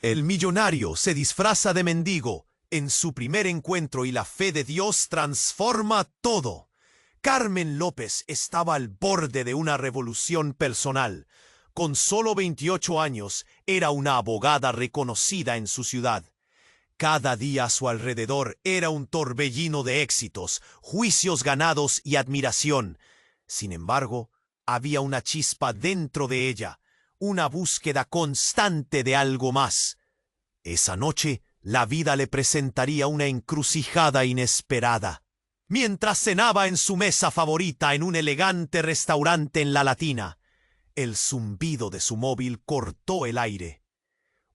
El millonario se disfraza de mendigo en su primer encuentro y la fe de Dios transforma todo. Carmen López estaba al borde de una revolución personal. Con solo 28 años, era una abogada reconocida en su ciudad. Cada día a su alrededor era un torbellino de éxitos, juicios ganados y admiración. Sin embargo, había una chispa dentro de ella, una búsqueda constante de algo más. Esa noche, la vida le presentaría una encrucijada inesperada. Mientras cenaba en su mesa favorita en un elegante restaurante en La Latina, el zumbido de su móvil cortó el aire.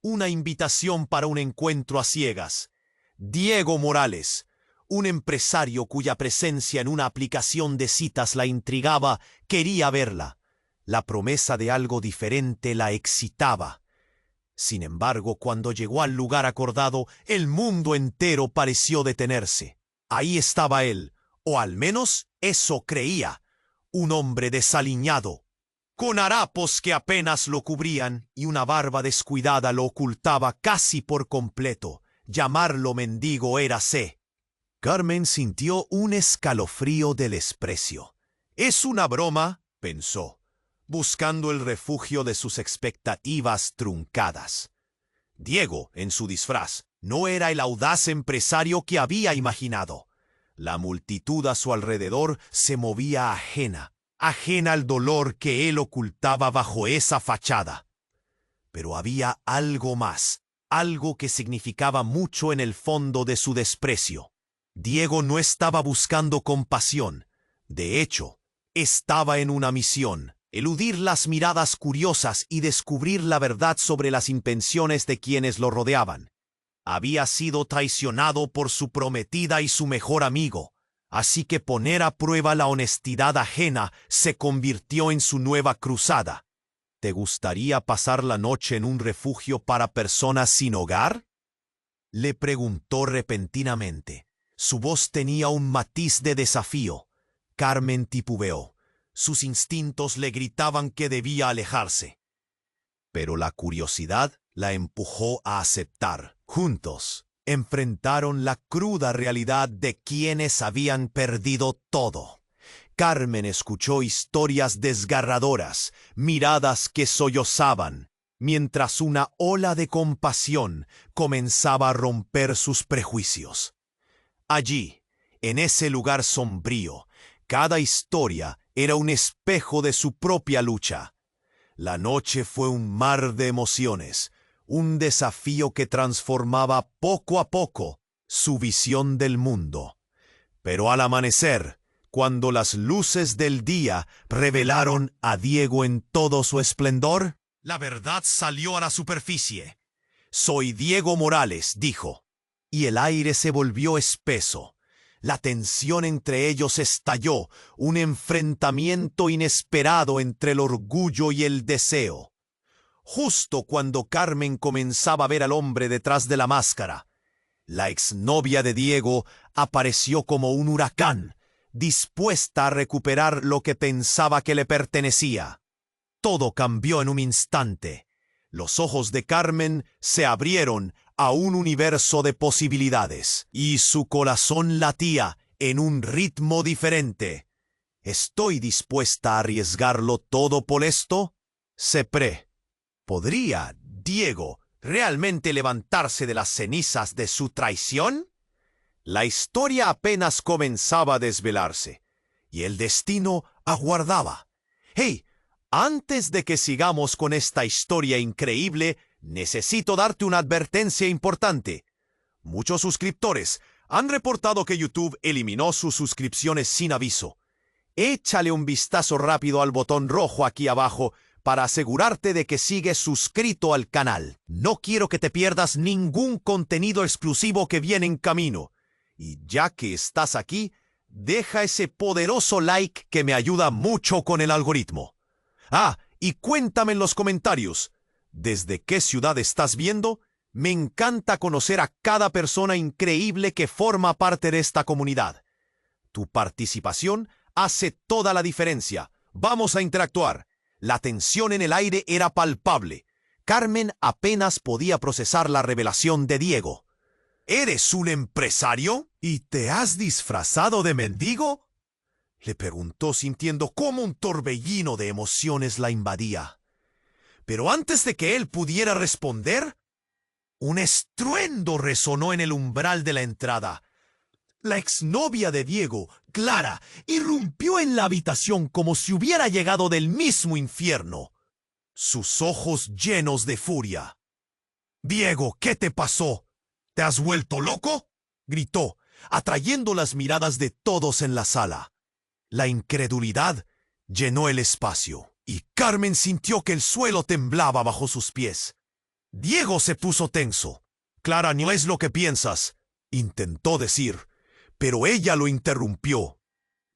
Una invitación para un encuentro a ciegas. Diego Morales, un empresario cuya presencia en una aplicación de citas la intrigaba, quería verla. La promesa de algo diferente la excitaba. Sin embargo, cuando llegó al lugar acordado, el mundo entero pareció detenerse. Ahí estaba él, o al menos eso creía, un hombre desaliñado, con harapos que apenas lo cubrían y una barba descuidada lo ocultaba casi por completo. Llamarlo mendigo era sé. Carmen sintió un escalofrío de desprecio. «Es una broma», pensó, buscando el refugio de sus expectativas truncadas. Diego, en su disfraz, no era el audaz empresario que había imaginado. La multitud a su alrededor se movía ajena al dolor que él ocultaba bajo esa fachada. Pero había algo más, algo que significaba mucho en el fondo de su desprecio. Diego no estaba buscando compasión. De hecho, estaba en una misión: eludir las miradas curiosas y descubrir la verdad sobre las intenciones de quienes lo rodeaban. Había sido traicionado por su prometida y su mejor amigo, así que poner a prueba la honestidad ajena se convirtió en su nueva cruzada. ¿Te gustaría pasar la noche en un refugio para personas sin hogar?, le preguntó repentinamente. Su voz tenía un matiz de desafío. Carmen titubeó. Sus instintos le gritaban que debía alejarse. Pero la curiosidad la empujó a aceptar. Juntos, enfrentaron la cruda realidad de quienes habían perdido todo. Carmen escuchó historias desgarradoras, miradas que sollozaban, mientras una ola de compasión comenzaba a romper sus prejuicios. Allí, en ese lugar sombrío, cada historia era un espejo de su propia lucha. La noche fue un mar de emociones, un desafío que transformaba poco a poco su visión del mundo. Pero al amanecer, cuando las luces del día revelaron a Diego en todo su esplendor, la verdad salió a la superficie. «Soy Diego Morales», dijo, y el aire se volvió espeso. La tensión entre ellos estalló, un enfrentamiento inesperado entre el orgullo y el deseo. Justo cuando Carmen comenzaba a ver al hombre detrás de la máscara, la exnovia de Diego apareció como un huracán, dispuesta a recuperar lo que pensaba que le pertenecía. Todo cambió en un instante. Los ojos de Carmen se abrieron a un universo de posibilidades, y su corazón latía en un ritmo diferente. «¿Estoy dispuesta a arriesgarlo todo por esto?», ¿Podría Diego realmente levantarse de las cenizas de su traición? La historia apenas comenzaba a desvelarse, y el destino aguardaba. «Hey, antes de que sigamos con esta historia increíble, necesito darte una advertencia importante. Muchos suscriptores han reportado que YouTube eliminó sus suscripciones sin aviso. Échale un vistazo rápido al botón rojo aquí abajo para asegurarte de que sigues suscrito al canal. No quiero que te pierdas ningún contenido exclusivo que viene en camino. Y ya que estás aquí, deja ese poderoso like que me ayuda mucho con el algoritmo. Y cuéntame en los comentarios, ¿desde qué ciudad estás viendo? Me encanta conocer a cada persona increíble que forma parte de esta comunidad. Tu participación hace toda la diferencia. Vamos a interactuar. La tensión en el aire era palpable. Carmen apenas podía procesar la revelación de Diego. ¿Eres un empresario? ¿Y te has disfrazado de mendigo? Le preguntó sintiendo cómo un torbellino de emociones la invadía. Pero antes de que él pudiera responder, un estruendo resonó en el umbral de la entrada. La exnovia de Diego, Clara, irrumpió en la habitación como si hubiera llegado del mismo infierno, sus ojos llenos de furia. «Diego, ¿qué te pasó? ¿Te has vuelto loco?», gritó, atrayendo las miradas de todos en la sala. La incredulidad llenó el espacio, y Carmen sintió que el suelo temblaba bajo sus pies. Diego se puso tenso. «Clara, no es lo que piensas», intentó decir, pero ella lo interrumpió.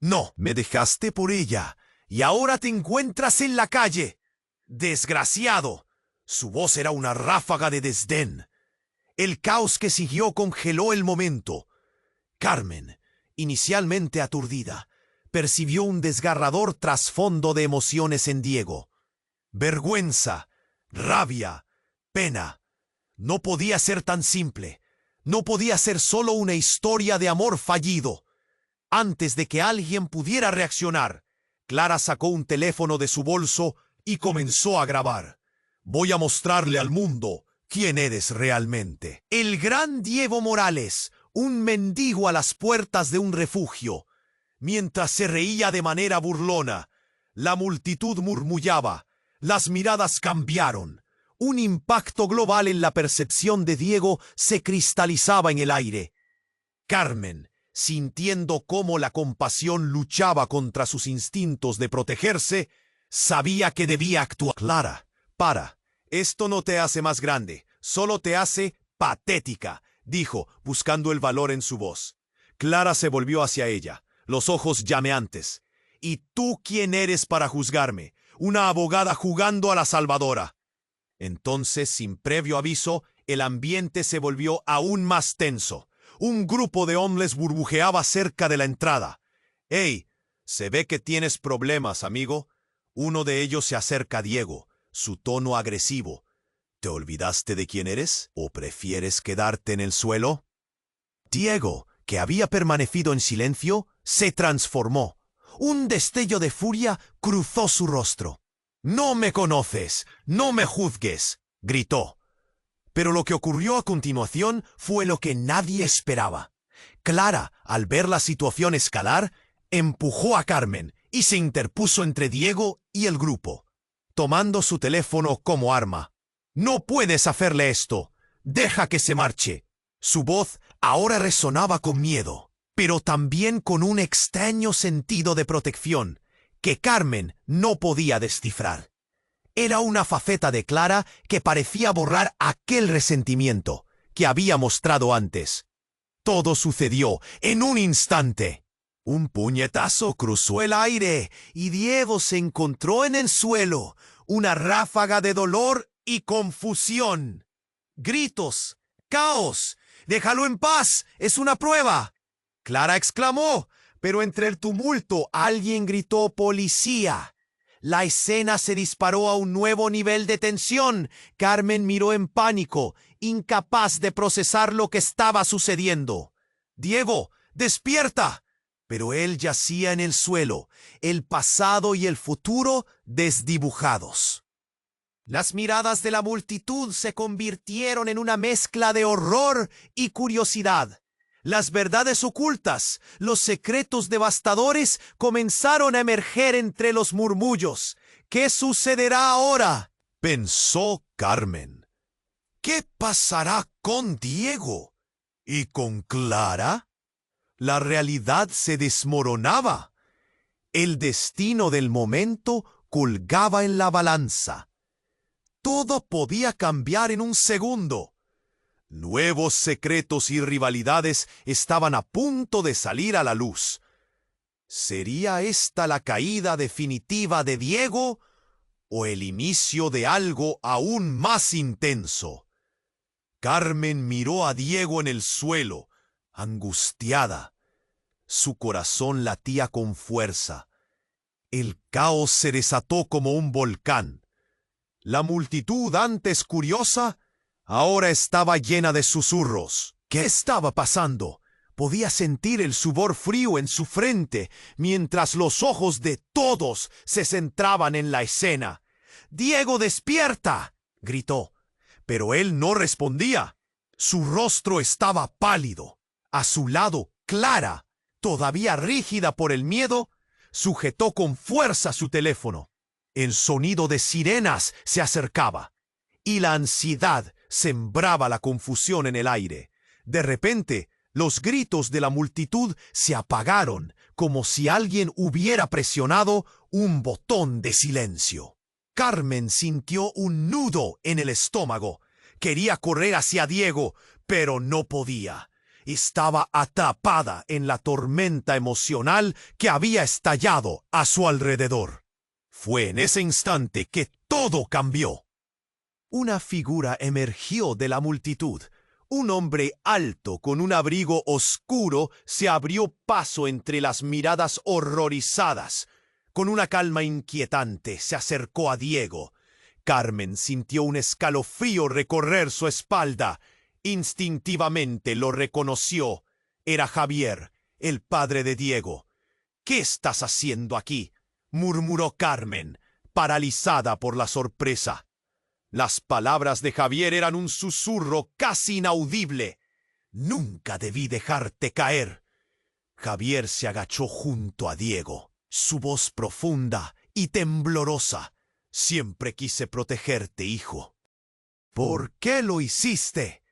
«No, me dejaste por ella, y ahora te encuentras en la calle. ¡Desgraciado!». Su voz era una ráfaga de desdén. El caos que siguió congeló el momento. Carmen, inicialmente aturdida, percibió un desgarrador trasfondo de emociones en Diego. Vergüenza, rabia, pena. No podía ser tan simple. No podía ser solo una historia de amor fallido. Antes de que alguien pudiera reaccionar, Clara sacó un teléfono de su bolso y comenzó a grabar. «Voy a mostrarle al mundo quién eres realmente. El gran Diego Morales, un mendigo a las puertas de un refugio». Mientras se reía de manera burlona, la multitud murmullaba. Las miradas cambiaron. Un impacto global en la percepción de Diego se cristalizaba en el aire. Carmen, sintiendo cómo la compasión luchaba contra sus instintos de protegerse, sabía que debía actuar. «Clara, para. Esto no te hace más grande, solo te hace patética», dijo, buscando el valor en su voz. Clara se volvió hacia ella, los ojos llameantes. «¿Y tú quién eres para juzgarme? Una abogada jugando a la salvadora». Entonces, sin previo aviso, el ambiente se volvió aún más tenso. Un grupo de hombres burbujeaba cerca de la entrada. «Hey, se ve que tienes problemas, amigo». Uno de ellos se acerca a Diego, su tono agresivo. «¿Te olvidaste de quién eres? ¿O prefieres quedarte en el suelo?». Diego, que había permanecido en silencio, se transformó. Un destello de furia cruzó su rostro. «No me conoces, no me juzgues», gritó. Pero lo que ocurrió a continuación fue lo que nadie esperaba. Clara, al ver la situación escalar, empujó a Carmen y se interpuso entre Diego y el grupo, tomando su teléfono como arma. «No puedes hacerle esto. Deja que se marche». Su voz ahora resonaba con miedo, pero también con un extraño sentido de protección que Carmen no podía descifrar. Era una faceta de Clara que parecía borrar aquel resentimiento que había mostrado antes. Todo sucedió en un instante. Un puñetazo cruzó el aire y Diego se encontró en el suelo, una ráfaga de dolor y confusión. Gritos, caos. «¡Déjalo en paz! ¡Es una prueba!», Clara exclamó, pero entre el tumulto alguien gritó «¡Policía!». La escena se disparó a un nuevo nivel de tensión. Carmen miró en pánico, incapaz de procesar lo que estaba sucediendo. «Diego, despierta». Pero él yacía en el suelo, el pasado y el futuro desdibujados. Las miradas de la multitud se convirtieron en una mezcla de horror y curiosidad. Las verdades ocultas, los secretos devastadores comenzaron a emerger entre los murmullos. «¿Qué sucederá ahora?», pensó Carmen. «¿Qué pasará con Diego? ¿Y con Clara?». La realidad se desmoronaba. El destino del momento colgaba en la balanza. Todo podía cambiar en un segundo. Nuevos secretos y rivalidades estaban a punto de salir a la luz. ¿Sería esta la caída definitiva de Diego o el inicio de algo aún más intenso? Carmen miró a Diego en el suelo, angustiada. Su corazón latía con fuerza. El caos se desató como un volcán. La multitud, antes curiosa, ahora estaba llena de susurros. ¿Qué estaba pasando? Podía sentir el sudor frío en su frente, mientras los ojos de todos se centraban en la escena. «¡Diego, despierta!», gritó. Pero él no respondía. Su rostro estaba pálido. A su lado, Clara, todavía rígida por el miedo, sujetó con fuerza su teléfono. El sonido de sirenas se acercaba, y la ansiedad sembraba la confusión en el aire. De repente, los gritos de la multitud se apagaron, como si alguien hubiera presionado un botón de silencio. Carmen sintió un nudo en el estómago. Quería correr hacia Diego, pero no podía. Estaba atrapada en la tormenta emocional que había estallado a su alrededor. Fue en ese instante que todo cambió. Una figura emergió de la multitud. Un hombre alto con un abrigo oscuro se abrió paso entre las miradas horrorizadas. Con una calma inquietante se acercó a Diego. Carmen sintió un escalofrío recorrer su espalda. Instintivamente lo reconoció. Era Javier, el padre de Diego. «¿Qué estás haciendo aquí?», murmuró Carmen, paralizada por la sorpresa. Las palabras de Javier eran un susurro casi inaudible. «Nunca debí dejarte caer». Javier se agachó junto a Diego, su voz profunda y temblorosa. «Siempre quise protegerte, hijo». «¿Por qué lo hiciste?».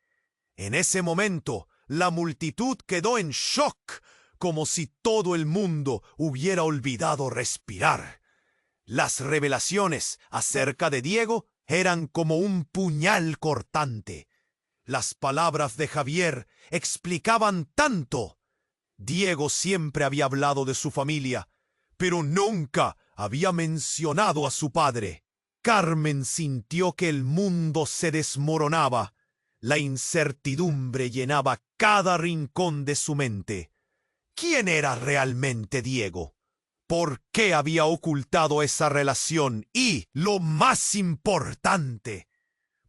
En ese momento, la multitud quedó en shock, como si todo el mundo hubiera olvidado respirar. Las revelaciones acerca de Diego eran como un puñal cortante. Las palabras de Javier explicaban tanto. Diego siempre había hablado de su familia, pero nunca había mencionado a su padre. Carmen sintió que el mundo se desmoronaba. La incertidumbre llenaba cada rincón de su mente. ¿Quién era realmente Diego? ¿Por qué había ocultado esa relación? Y, lo más importante,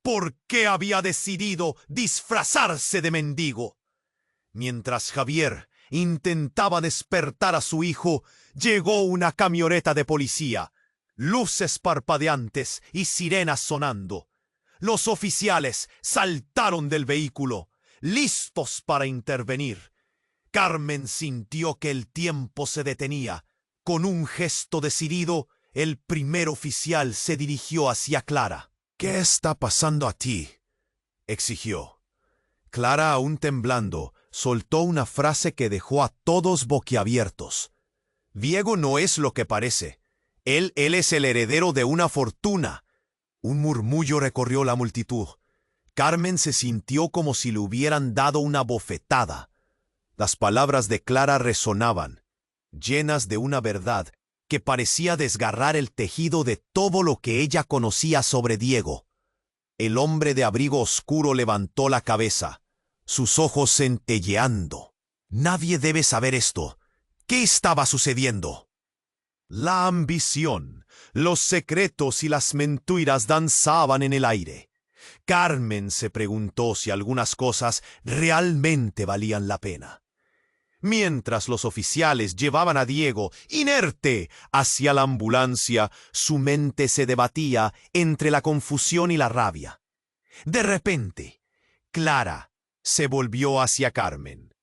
¿por qué había decidido disfrazarse de mendigo? Mientras Javier intentaba despertar a su hijo, llegó una camioneta de policía, luces parpadeantes y sirenas sonando. Los oficiales saltaron del vehículo, listos para intervenir. Carmen sintió que el tiempo se detenía. Con un gesto decidido, el primer oficial se dirigió hacia Clara. «¿Qué está pasando a ti?», exigió. Clara, aún temblando, soltó una frase que dejó a todos boquiabiertos. «Diego no es lo que parece. Él es el heredero de una fortuna». Un murmullo recorrió la multitud. Carmen se sintió como si le hubieran dado una bofetada. Las palabras de Clara resonaban, llenas de una verdad que parecía desgarrar el tejido de todo lo que ella conocía sobre Diego. El hombre de abrigo oscuro levantó la cabeza, sus ojos centelleando. «Nadie debe saber esto. ¿Qué estaba sucediendo?». La ambición, los secretos y las mentiras danzaban en el aire. Carmen se preguntó si algunas cosas realmente valían la pena. Mientras los oficiales llevaban a Diego, inerte, hacia la ambulancia, su mente se debatía entre la confusión y la rabia. De repente, Clara se volvió hacia Carmen.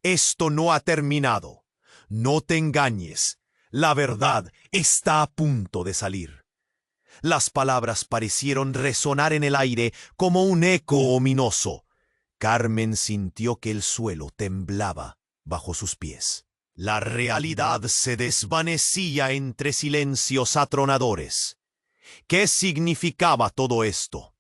«Esto no ha terminado. No te engañes. La verdad está a punto de salir». Las palabras parecieron resonar en el aire como un eco ominoso. Carmen sintió que el suelo temblaba bajo sus pies. La realidad se desvanecía entre silencios atronadores. ¿Qué significaba todo esto?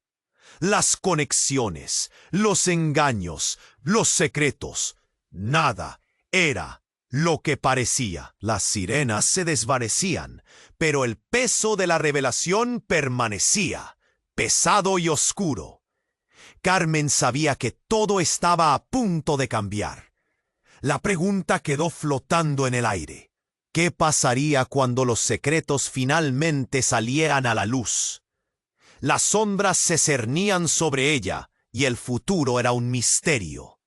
Las conexiones, los engaños, los secretos. Nada era lo que parecía. Las sirenas se desvanecían, pero el peso de la revelación permanecía, pesado y oscuro. Carmen sabía que todo estaba a punto de cambiar. La pregunta quedó flotando en el aire. ¿Qué pasaría cuando los secretos finalmente salieran a la luz? Las sombras se cernían sobre ella y el futuro era un misterio.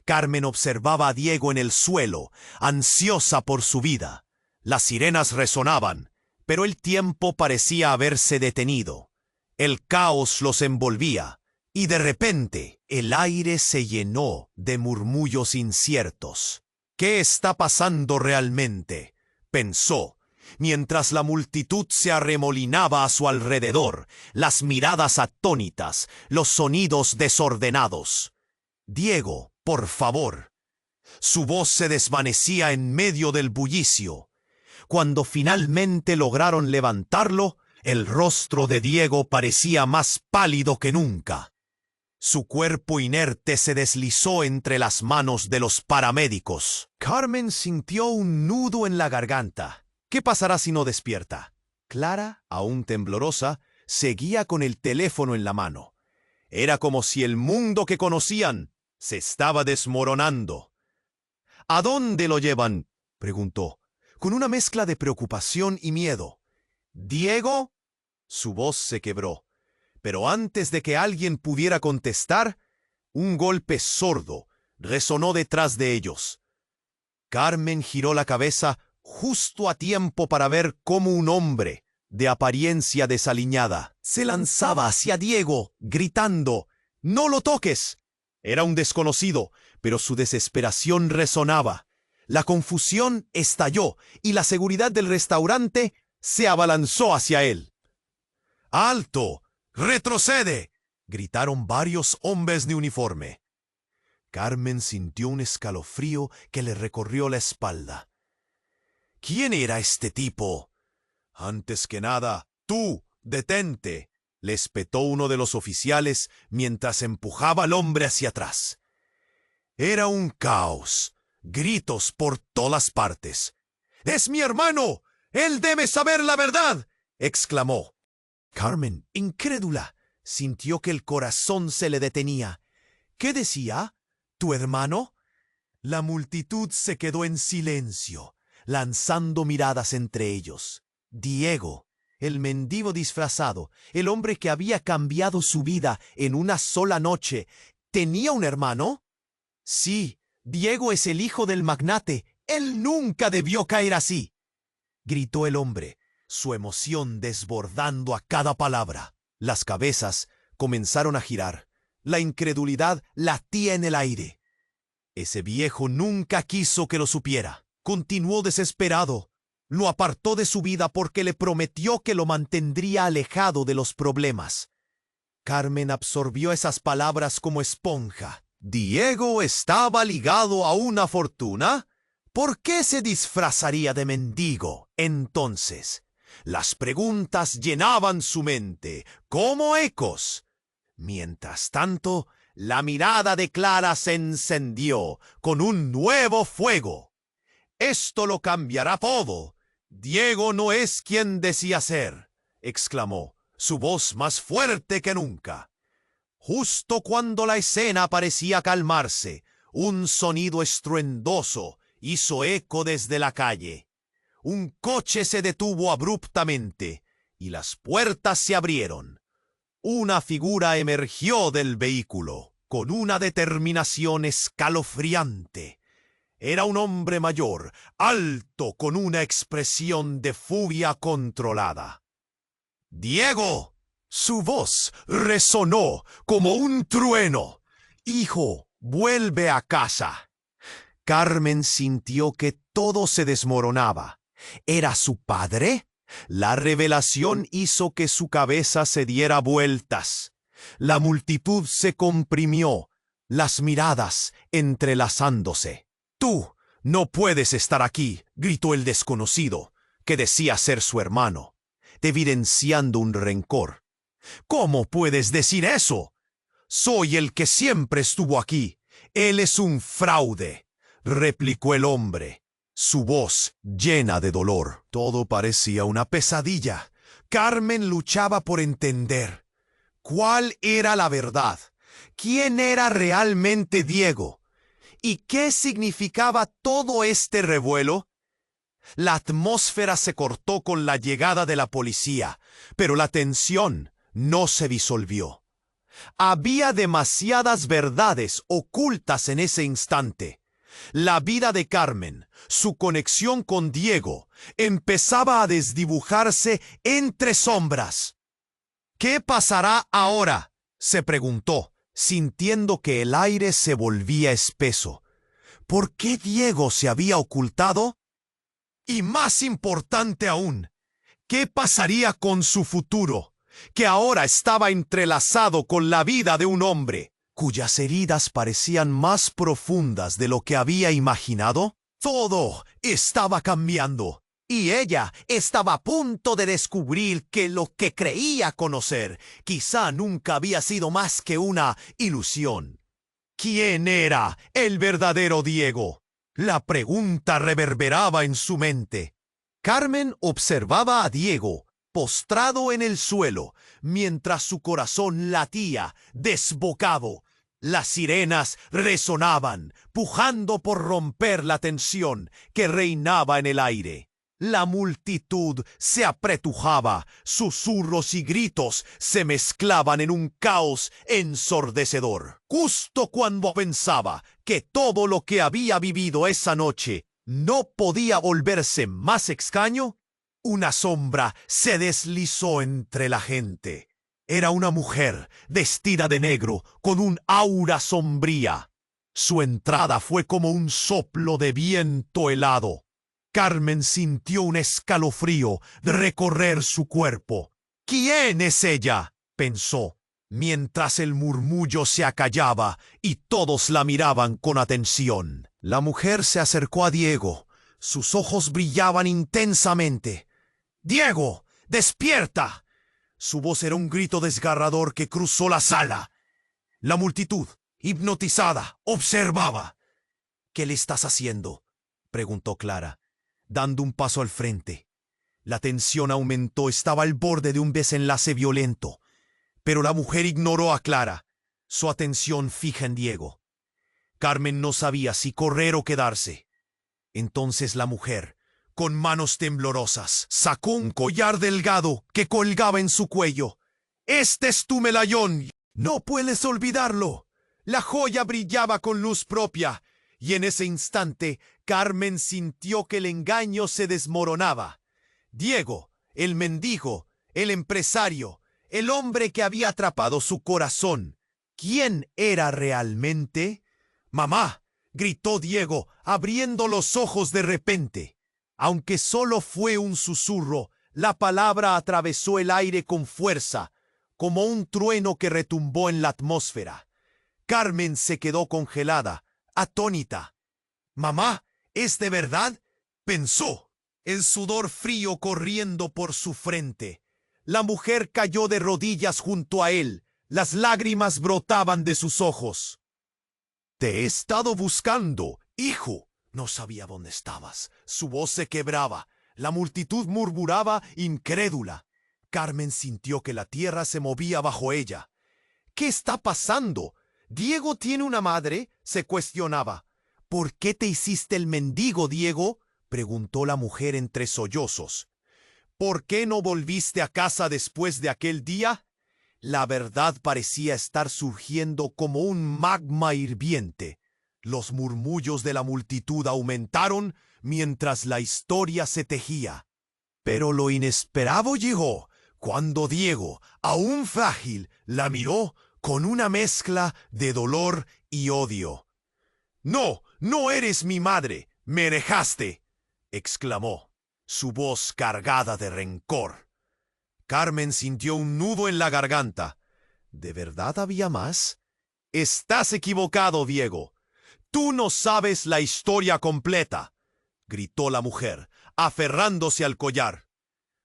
Carmen observaba a Diego en el suelo, ansiosa por su vida. Las sirenas resonaban, pero el tiempo parecía haberse detenido. El caos los envolvía, y de repente el aire se llenó de murmullos inciertos. ¿Qué está pasando realmente?, pensó, mientras la multitud se arremolinaba a su alrededor, las miradas atónitas, los sonidos desordenados. «Diego, por favor». Su voz se desvanecía en medio del bullicio. Cuando finalmente lograron levantarlo, el rostro de Diego parecía más pálido que nunca. Su cuerpo inerte se deslizó entre las manos de los paramédicos. Carmen sintió un nudo en la garganta. ¿Qué pasará si no despierta? Clara, aún temblorosa, seguía con el teléfono en la mano. Era como si el mundo que conocían se estaba desmoronando. «¿A dónde lo llevan?», preguntó, con una mezcla de preocupación y miedo. «¿Diego?». Su voz se quebró, pero antes de que alguien pudiera contestar, un golpe sordo resonó detrás de ellos. Carmen giró la cabeza justo a tiempo para ver cómo un hombre, de apariencia desaliñada, se lanzaba hacia Diego, gritando: «¡No lo toques!». Era un desconocido, pero su desesperación resonaba. La confusión estalló y la seguridad del restaurante se abalanzó hacia él. «¡Alto! ¡Retrocede!», gritaron varios hombres de uniforme. Carmen sintió un escalofrío que le recorrió la espalda. ¿Quién era este tipo? «Antes que nada, tú, detente», le espetó uno de los oficiales mientras empujaba al hombre hacia atrás. Era un caos, gritos por todas partes. «¡Es mi hermano! ¡Él debe saber la verdad!», exclamó. Carmen, incrédula, sintió que el corazón se le detenía. «¿Qué decía? ¿Tu hermano?». La multitud se quedó en silencio, lanzando miradas entre ellos. Diego, el mendigo disfrazado, el hombre que había cambiado su vida en una sola noche, ¿tenía un hermano? «Sí, Diego es el hijo del magnate. Él nunca debió caer así», gritó el hombre, su emoción desbordando a cada palabra. Las cabezas comenzaron a girar. La incredulidad latía en el aire. Ese viejo nunca quiso que lo supiera. Continuó desesperado. Lo apartó de su vida porque le prometió que lo mantendría alejado de los problemas. Carmen absorbió esas palabras como esponja. ¿Diego estaba ligado a una fortuna? ¿Por qué se disfrazaría de mendigo entonces? Las preguntas llenaban su mente como ecos. Mientras tanto, la mirada de Clara se encendió con un nuevo fuego. «Esto lo cambiará todo. Diego no es quien decía ser», exclamó, su voz más fuerte que nunca. Justo cuando la escena parecía calmarse, un sonido estruendoso hizo eco desde la calle. Un coche se detuvo abruptamente y las puertas se abrieron. Una figura emergió del vehículo con una determinación escalofriante. Era un hombre mayor, alto, con una expresión de furia controlada. «¡Diego!». Su voz resonó como un trueno. «Hijo, vuelve a casa». Carmen sintió que todo se desmoronaba. ¿Era su padre? La revelación hizo que su cabeza se diera vueltas. La multitud se comprimió, las miradas entrelazándose. «Tú no puedes estar aquí», gritó el desconocido, que decía ser su hermano, evidenciando un rencor. «¿Cómo puedes decir eso? Soy el que siempre estuvo aquí. Él es un fraude», replicó el hombre, su voz llena de dolor. Todo parecía una pesadilla. Carmen luchaba por entender. ¿Cuál era la verdad? ¿Quién era realmente Diego? ¿Y qué significaba todo este revuelo? La atmósfera se cortó con la llegada de la policía, pero la tensión no se disolvió. Había demasiadas verdades ocultas en ese instante. La vida de Carmen, su conexión con Diego, empezaba a desdibujarse entre sombras. ¿Qué pasará ahora?, se preguntó, sintiendo que el aire se volvía espeso. ¿Por qué Diego se había ocultado? Y más importante aún, ¿qué pasaría con su futuro, que ahora estaba entrelazado con la vida de un hombre cuyas heridas parecían más profundas de lo que había imaginado? Todo estaba cambiando, y ella estaba a punto de descubrir que lo que creía conocer quizá nunca había sido más que una ilusión. ¿Quién era el verdadero Diego? La pregunta reverberaba en su mente. Carmen observaba a Diego, postrado en el suelo, mientras su corazón latía, desbocado. Las sirenas resonaban, pujando por romper la tensión que reinaba en el aire. La multitud se apretujaba, susurros y gritos se mezclaban en un caos ensordecedor. Justo cuando pensaba que todo lo que había vivido esa noche no podía volverse más extraño, una sombra se deslizó entre la gente. Era una mujer vestida de negro, con un aura sombría. Su entrada fue como un soplo de viento helado. Carmen sintió un escalofrío recorrer su cuerpo. ¿Quién es ella?, pensó, mientras el murmullo se acallaba y todos la miraban con atención. La mujer se acercó a Diego. Sus ojos brillaban intensamente. ¡Diego, despierta! Su voz era un grito desgarrador que cruzó la sala. La multitud, hipnotizada, observaba. ¿Qué le estás haciendo?, preguntó Clara, dando un paso al frente. La tensión aumentó, estaba al borde de un desenlace violento. Pero la mujer ignoró a Clara, su atención fija en Diego. Carmen no sabía si correr o quedarse. Entonces la mujer, con manos temblorosas, sacó un collar delgado que colgaba en su cuello. «Este es tu medallón. No puedes olvidarlo». La joya brillaba con luz propia, y en ese instante Carmen sintió que el engaño se desmoronaba. Diego, el mendigo, el empresario, el hombre que había atrapado su corazón. ¿Quién era realmente? «¡Mamá!», gritó Diego, abriendo los ojos de repente. Aunque solo fue un susurro, la palabra atravesó el aire con fuerza, como un trueno que retumbó en la atmósfera. Carmen se quedó congelada, atónita. «Mamá, ¿es de verdad?», pensó, el sudor frío corriendo por su frente. La mujer cayó de rodillas junto a él. Las lágrimas brotaban de sus ojos. «Te he estado buscando, hijo». No sabía dónde estabas. Su voz se quebraba. La multitud murmuraba incrédula. Carmen sintió que la tierra se movía bajo ella. «¿Qué está pasando? ¿Diego tiene una madre?», se cuestionaba. «¿Por qué te hiciste el mendigo, Diego?», preguntó la mujer entre sollozos. «¿Por qué no volviste a casa después de aquel día?». La verdad parecía estar surgiendo como un magma hirviente. Los murmullos de la multitud aumentaron mientras la historia se tejía. Pero lo inesperado llegó cuando Diego, aún frágil, la miró con una mezcla de dolor y odio. «No, no eres mi madre, me dejaste», exclamó, su voz cargada de rencor. Carmen sintió un nudo en la garganta. ¿De verdad había más? «Estás equivocado, Diego. Tú no sabes la historia completa», gritó la mujer, aferrándose al collar.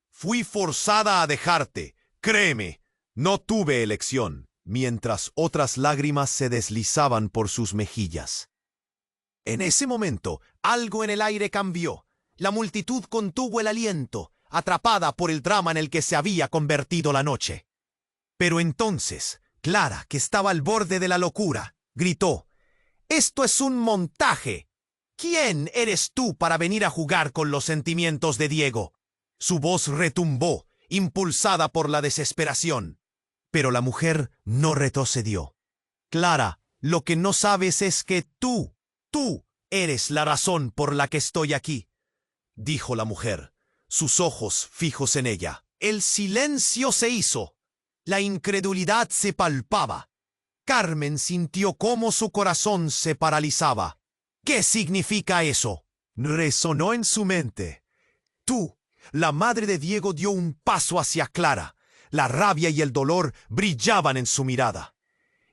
«Fui forzada a dejarte. Créeme, no tuve elección», mientras otras lágrimas se deslizaban por sus mejillas. En ese momento, algo en el aire cambió. La multitud contuvo el aliento, atrapada por el drama en el que se había convertido la noche. Pero entonces, Clara, que estaba al borde de la locura, gritó: «¡Esto es un montaje! ¿Quién eres tú para venir a jugar con los sentimientos de Diego?». Su voz retumbó, impulsada por la desesperación. Pero la mujer no retrocedió. Clara, lo que no sabes es que tú eres la razón por la que estoy aquí, dijo la mujer, sus ojos fijos en ella. El silencio se hizo. La incredulidad se palpaba. Carmen sintió cómo su corazón se paralizaba. ¿Qué significa eso? Resonó en su mente. Tú, la madre de Diego, dio un paso hacia Clara. La rabia y el dolor brillaban en su mirada.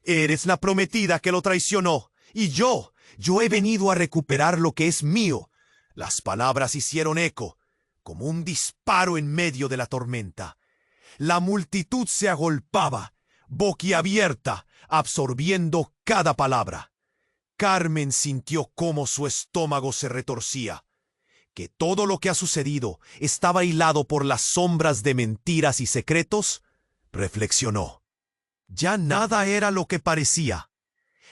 Eres la prometida que lo traicionó, y yo he venido a recuperar lo que es mío. Las palabras hicieron eco, como un disparo en medio de la tormenta. La multitud se agolpaba, boquiabierta, absorbiendo cada palabra. Carmen sintió cómo su estómago se retorcía, que todo lo que ha sucedido estaba hilado por las sombras de mentiras y secretos. Reflexionó. Ya nada era lo que parecía.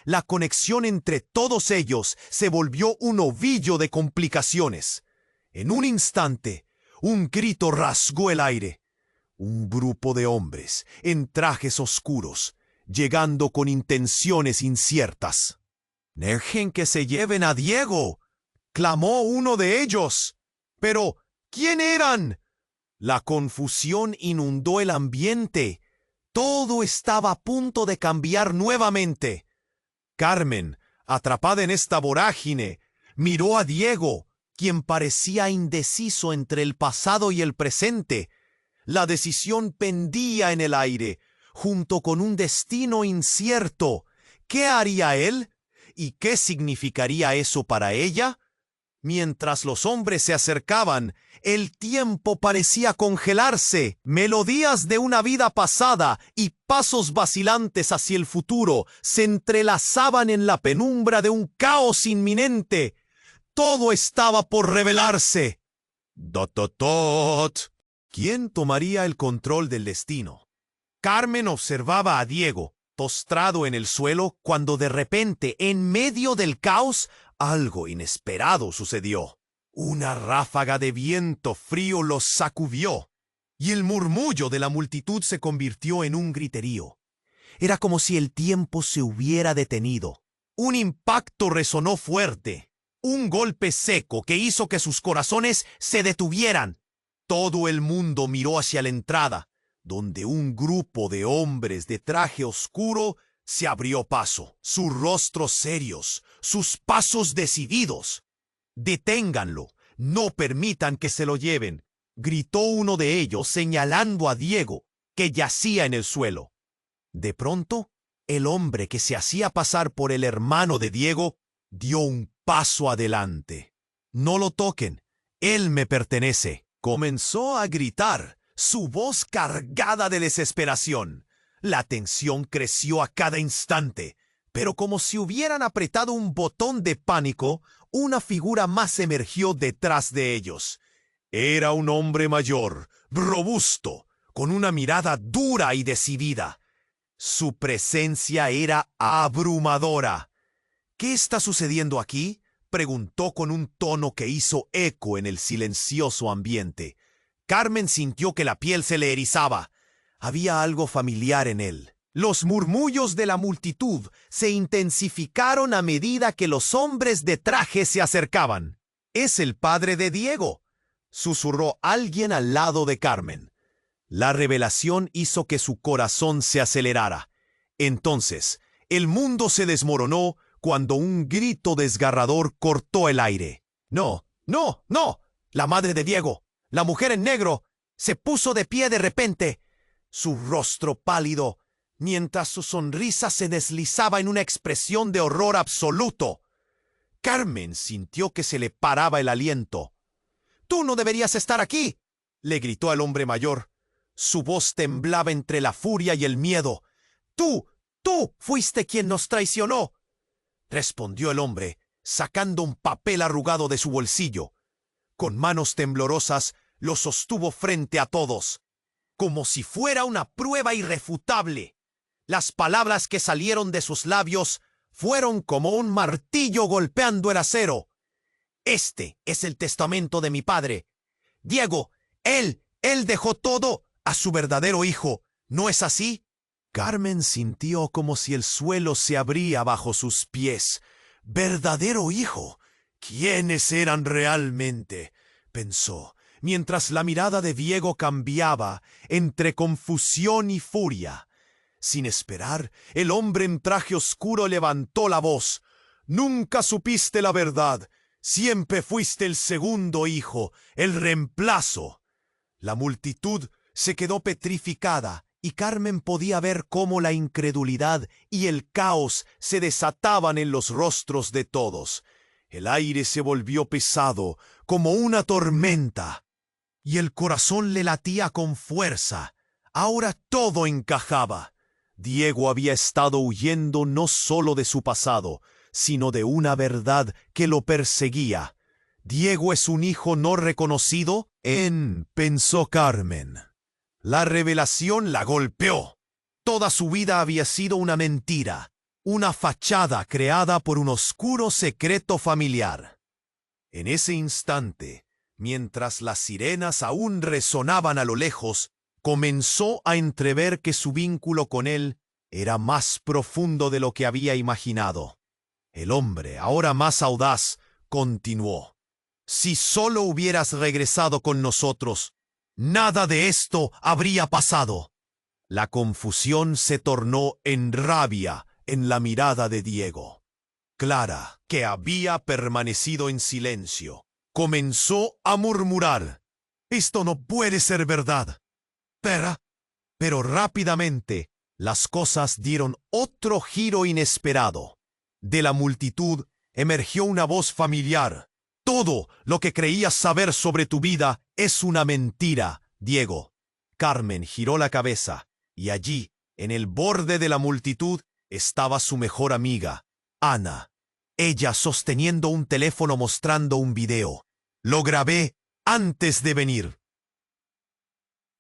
La conexión entre todos ellos se volvió un ovillo de complicaciones. En un instante, un grito rasgó el aire. Un grupo de hombres, en trajes oscuros, llegando con intenciones inciertas. «Dejen que se lleven a Diego», clamó uno de ellos. «¿Pero quién eran?» La confusión inundó el ambiente. Todo estaba a punto de cambiar nuevamente. Carmen, atrapada en esta vorágine, miró a Diego, quien parecía indeciso entre el pasado y el presente. La decisión pendía en el aire, junto con un destino incierto. ¿Qué haría él? ¿Y qué significaría eso para ella? Mientras los hombres se acercaban, el tiempo parecía congelarse. Melodías de una vida pasada y pasos vacilantes hacia el futuro se entrelazaban en la penumbra de un caos inminente. Todo estaba por revelarse. Dot, dot, dot. ¿Quién tomaría el control del destino? Carmen observaba a Diego, postrado en el suelo, cuando de repente, en medio del caos, algo inesperado sucedió. Una ráfaga de viento frío los sacudió, y el murmullo de la multitud se convirtió en un griterío. Era como si el tiempo se hubiera detenido. Un impacto resonó fuerte, un golpe seco que hizo que sus corazones se detuvieran. Todo el mundo miró hacia la entrada, donde un grupo de hombres de traje oscuro se abrió paso, sus rostros serios, sus pasos decididos. «Deténganlo, no permitan que se lo lleven», gritó uno de ellos señalando a Diego, que yacía en el suelo. De pronto, el hombre que se hacía pasar por el hermano de Diego dio un paso adelante. «No lo toquen, él me pertenece», comenzó a gritar, su voz cargada de desesperación. La tensión creció a cada instante, pero como si hubieran apretado un botón de pánico, una figura más emergió detrás de ellos. Era un hombre mayor, robusto, con una mirada dura y decidida. Su presencia era abrumadora. «¿Qué está sucediendo aquí?», preguntó con un tono que hizo eco en el silencioso ambiente. Carmen sintió que la piel se le erizaba. Había algo familiar en él. Los murmullos de la multitud se intensificaron a medida que los hombres de traje se acercaban. «Es el padre de Diego», susurró alguien al lado de Carmen. La revelación hizo que su corazón se acelerara. Entonces, el mundo se desmoronó cuando un grito desgarrador cortó el aire. «No, no, no! La madre de Diego, la mujer en negro, se puso de pie de repente, su rostro pálido, mientras su sonrisa se deslizaba en una expresión de horror absoluto. Carmen sintió que se le paraba el aliento. «¡Tú no deberías estar aquí!», le gritó al hombre mayor. Su voz temblaba entre la furia y el miedo. «¡Tú fuiste quien nos traicionó!», respondió el hombre, sacando un papel arrugado de su bolsillo. Con manos temblorosas lo sostuvo frente a todos, como si fuera una prueba irrefutable. Las palabras que salieron de sus labios fueron como un martillo golpeando el acero. «Este es el testamento de mi padre. Diego, él dejó todo a su verdadero hijo, ¿no es así?». Carmen sintió como si el suelo se abría bajo sus pies. «¿Verdadero hijo? ¿Quiénes eran realmente?», pensó, mientras la mirada de Diego cambiaba entre confusión y furia. Sin esperar, el hombre en traje oscuro levantó la voz. «Nunca supiste la verdad. Siempre fuiste el segundo hijo, el reemplazo». La multitud se quedó petrificada y Carmen podía ver cómo la incredulidad y el caos se desataban en los rostros de todos. El aire se volvió pesado, como una tormenta, y el corazón le latía con fuerza. Ahora todo encajaba. Diego había estado huyendo no solo de su pasado, sino de una verdad que lo perseguía. «¿Diego es un hijo no reconocido?», pensó Carmen. La revelación la golpeó. Toda su vida había sido una mentira, una fachada creada por un oscuro secreto familiar. En ese instante, mientras las sirenas aún resonaban a lo lejos, comenzó a entrever que su vínculo con él era más profundo de lo que había imaginado. El hombre, ahora más audaz, continuó. «Si solo hubieras regresado con nosotros, nada de esto habría pasado». La confusión se tornó en rabia en la mirada de Diego. Clara, que había permanecido en silencio, comenzó a murmurar: «Esto no puede ser verdad». Pero rápidamente las cosas dieron otro giro inesperado. De la multitud emergió una voz familiar. «Todo lo que creías saber sobre tu vida es una mentira, Diego». Carmen giró la cabeza, y allí, en el borde de la multitud, estaba su mejor amiga, Ana. Ella sosteniendo un teléfono mostrando un video. «Lo grabé antes de venir».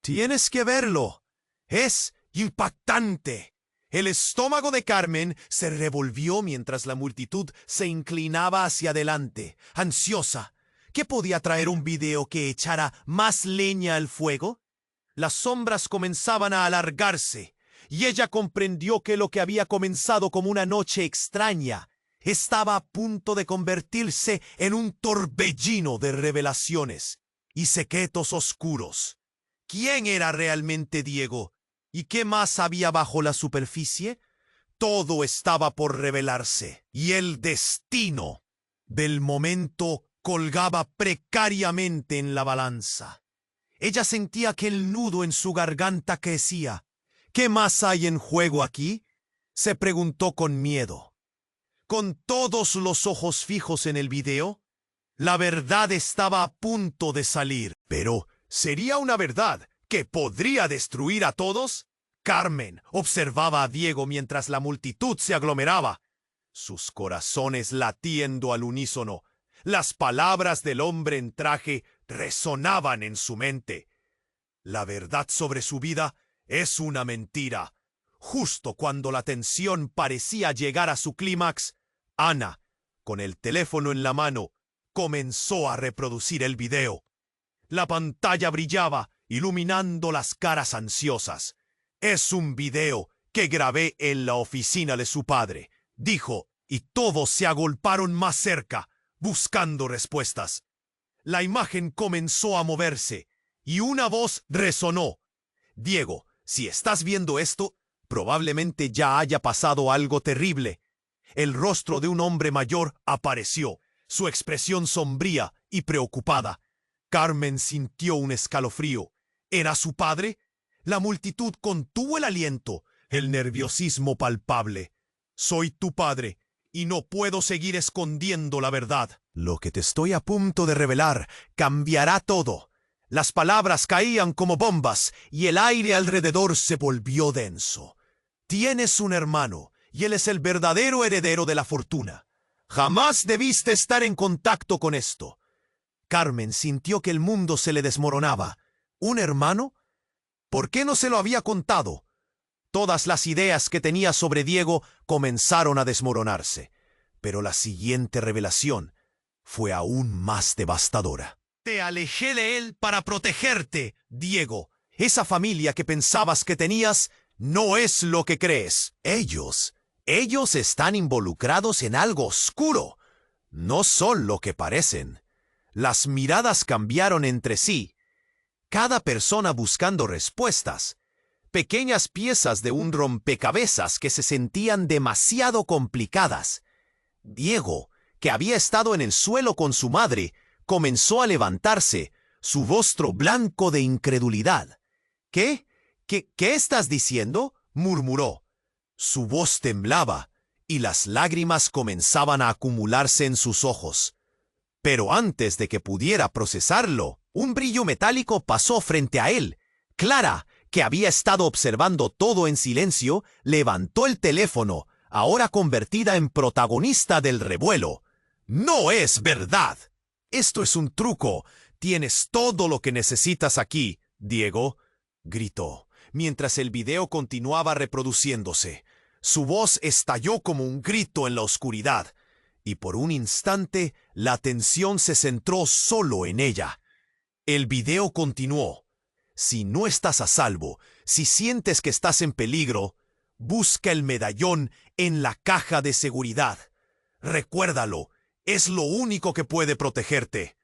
«Tienes que verlo. Es impactante». El estómago de Carmen se revolvió mientras la multitud se inclinaba hacia adelante, ansiosa. ¿Qué podía traer un video que echara más leña al fuego? Las sombras comenzaban a alargarse, y ella comprendió que lo que había comenzado como una noche extraña estaba a punto de convertirse en un torbellino de revelaciones y secretos oscuros. ¿Quién era realmente Diego? ¿Y qué más había bajo la superficie? Todo estaba por revelarse, y el destino del momento colgaba precariamente en la balanza. Ella sentía que el nudo en su garganta crecía. «¿Qué más hay en juego aquí?», se preguntó con miedo. Con todos los ojos fijos en el video, la verdad estaba a punto de salir. Pero, ¿sería una verdad que podría destruir a todos? Carmen observaba a Diego mientras la multitud se aglomeraba, sus corazones latiendo al unísono. Las palabras del hombre en traje resonaban en su mente. La verdad sobre su vida es una mentira. Justo cuando la tensión parecía llegar a su clímax, Ana, con el teléfono en la mano, comenzó a reproducir el video. La pantalla brillaba, iluminando las caras ansiosas. «Es un video que grabé en la oficina de su padre», dijo, y todos se agolparon más cerca, buscando respuestas. La imagen comenzó a moverse, y una voz resonó. «Diego, si estás viendo esto, probablemente ya haya pasado algo terrible». El rostro de un hombre mayor apareció, su expresión sombría y preocupada. Carmen sintió un escalofrío. ¿Era su padre? La multitud contuvo el aliento, el nerviosismo palpable. «Soy tu padre, y no puedo seguir escondiendo la verdad. Lo que te estoy a punto de revelar cambiará todo». Las palabras caían como bombas, y el aire alrededor se volvió denso. «Tienes un hermano, y él es el verdadero heredero de la fortuna. Jamás debiste estar en contacto con esto». Carmen sintió que el mundo se le desmoronaba. ¿Un hermano? ¿Por qué no se lo había contado? Todas las ideas que tenía sobre Diego comenzaron a desmoronarse. Pero la siguiente revelación fue aún más devastadora. «Te alejé de él para protegerte, Diego. Esa familia que pensabas que tenías No es lo que crees. Ellos están involucrados en algo oscuro. No son lo que parecen. Las miradas cambiaron entre sí, cada persona buscando respuestas, pequeñas piezas de un rompecabezas que se sentían demasiado complicadas. Diego, que había estado en el suelo con su madre, comenzó a levantarse, su rostro blanco de incredulidad. ¿Qué estás diciendo?, murmuró. Su voz temblaba y las lágrimas comenzaban a acumularse en sus ojos. Pero antes de que pudiera procesarlo, un brillo metálico pasó frente a él. Clara, que había estado observando todo en silencio, levantó el teléfono, ahora convertida en protagonista del revuelo. ¡No es verdad! Esto es un truco. Tienes todo lo que necesitas aquí, Diego, gritó, mientras el video continuaba reproduciéndose. Su voz estalló como un grito en la oscuridad, y por un instante la atención se centró solo en ella. El video continuó. Si no estás a salvo, si sientes que estás en peligro, busca el medallón en la caja de seguridad. Recuérdalo, es lo único que puede protegerte.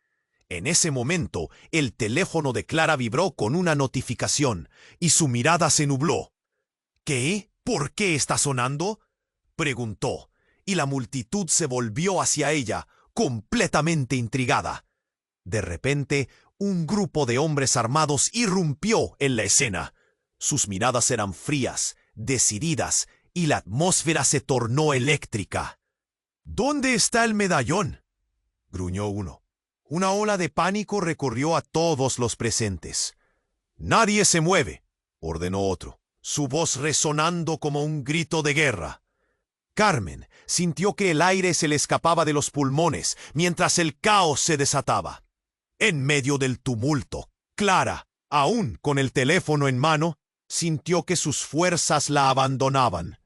En ese momento, el teléfono de Clara vibró con una notificación, y su mirada se nubló. ¿Qué? ¿Por qué está sonando?, preguntó, y la multitud se volvió hacia ella, completamente intrigada. De repente, un grupo de hombres armados irrumpió en la escena. Sus miradas eran frías, decididas, y la atmósfera se tornó eléctrica. ¿Dónde está el medallón?, gruñó uno. Una ola de pánico recorrió a todos los presentes. «Nadie se mueve», ordenó otro, su voz resonando como un grito de guerra. Carmen sintió que el aire se le escapaba de los pulmones mientras el caos se desataba. En medio del tumulto, Clara, aún con el teléfono en mano, sintió que sus fuerzas la abandonaban.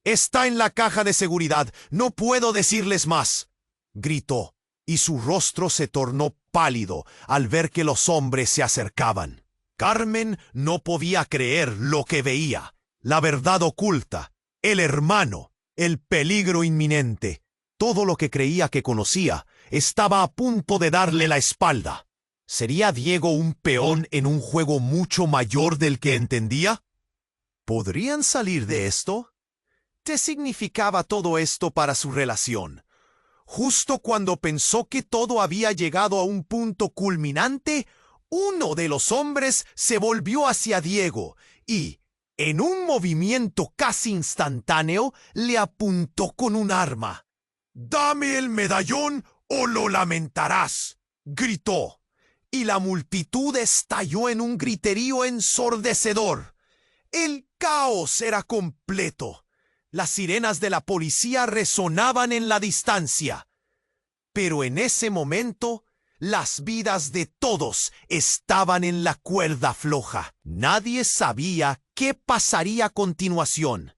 «Está en la caja de seguridad, no puedo decirles más», gritó, y su rostro se tornó pálido al ver que los hombres se acercaban. Carmen no podía creer lo que veía. La verdad oculta, el hermano, el peligro inminente. Todo lo que creía que conocía estaba a punto de darle la espalda. ¿Sería Diego un peón en un juego mucho mayor del que entendía? ¿Podrían salir de esto? ¿Qué significaba todo esto para su relación? Justo cuando pensó que todo había llegado a un punto culminante, uno de los hombres se volvió hacia Diego y, en un movimiento casi instantáneo, le apuntó con un arma. «¡Dame el medallón o lo lamentarás!», gritó, y la multitud estalló en un griterío ensordecedor. El caos era completo. Las sirenas de la policía resonaban en la distancia. Pero en ese momento, las vidas de todos estaban en la cuerda floja. Nadie sabía qué pasaría a continuación.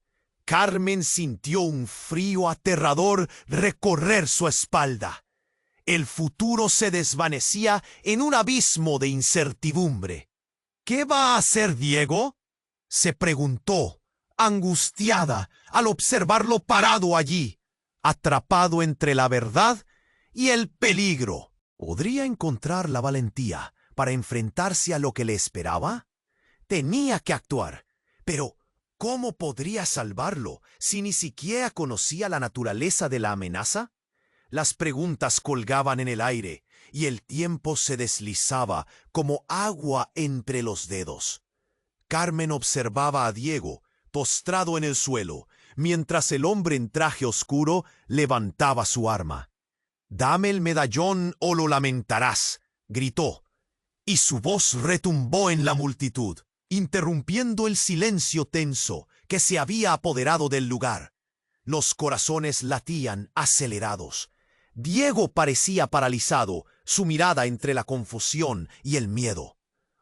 Carmen sintió un frío aterrador recorrer su espalda. El futuro se desvanecía en un abismo de incertidumbre. ¿Qué va a hacer Diego?, se preguntó, angustiada al observarlo parado allí, atrapado entre la verdad y el peligro. ¿Podría encontrar la valentía para enfrentarse a lo que le esperaba? Tenía que actuar, pero ¿cómo podría salvarlo si ni siquiera conocía la naturaleza de la amenaza? Las preguntas colgaban en el aire y el tiempo se deslizaba como agua entre los dedos. Carmen observaba a Diego, postrado en el suelo, mientras el hombre en traje oscuro levantaba su arma. «Dame el medallón o lo lamentarás», gritó, y su voz retumbó en la multitud, interrumpiendo el silencio tenso que se había apoderado del lugar. Los corazones latían acelerados. Diego parecía paralizado, su mirada entre la confusión y el miedo.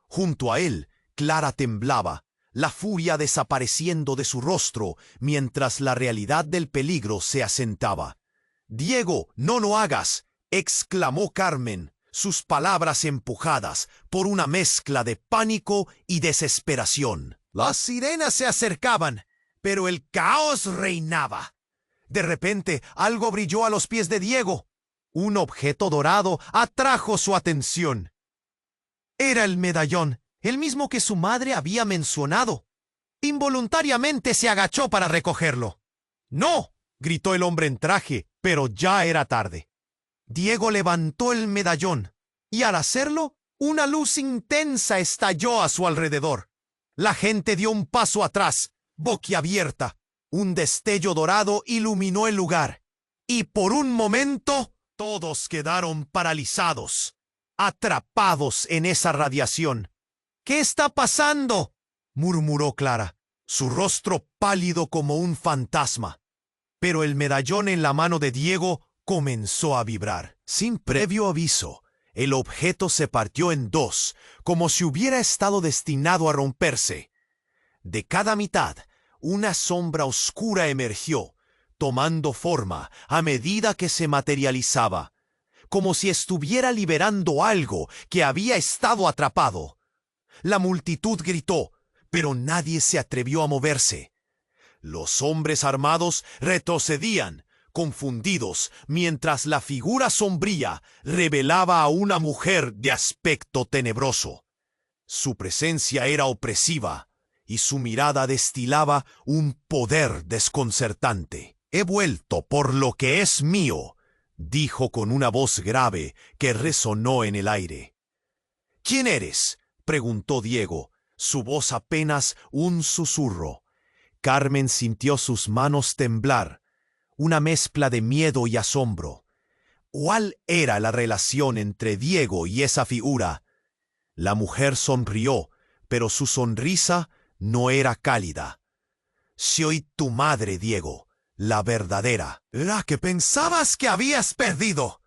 Junto a él, Clara temblaba, la furia desapareciendo de su rostro mientras la realidad del peligro se asentaba. «Diego, no lo hagas», exclamó Carmen, sus palabras empujadas por una mezcla de pánico y desesperación. Las sirenas se acercaban, pero el caos reinaba. De repente, algo brilló a los pies de Diego. Un objeto dorado atrajo su atención. Era el medallón, el mismo que su madre había mencionado. Involuntariamente se agachó para recogerlo. ¡No!, gritó el hombre en traje, pero ya era tarde. Diego levantó el medallón, y al hacerlo, una luz intensa estalló a su alrededor. La gente dio un paso atrás, boquiabierta. Un destello dorado iluminó el lugar, y por un momento todos quedaron paralizados, atrapados en esa radiación. «¿Qué está pasando?», murmuró Clara, su rostro pálido como un fantasma. Pero el medallón en la mano de Diego comenzó a vibrar. Sin previo aviso, el objeto se partió en dos, como si hubiera estado destinado a romperse. De cada mitad, una sombra oscura emergió, tomando forma a medida que se materializaba, como si estuviera liberando algo que había estado atrapado. La multitud gritó, pero nadie se atrevió a moverse. Los hombres armados retrocedían, confundidos, mientras la figura sombría revelaba a una mujer de aspecto tenebroso. Su presencia era opresiva, y su mirada destilaba un poder desconcertante. «He vuelto por lo que es mío», dijo con una voz grave que resonó en el aire. «¿Quién eres?», preguntó Diego, su voz apenas un susurro. Carmen sintió sus manos temblar, una mezcla de miedo y asombro. ¿Cuál era la relación entre Diego y esa figura? La mujer sonrió, pero su sonrisa no era cálida. «Soy tu madre, Diego, la verdadera, la que pensabas que habías perdido».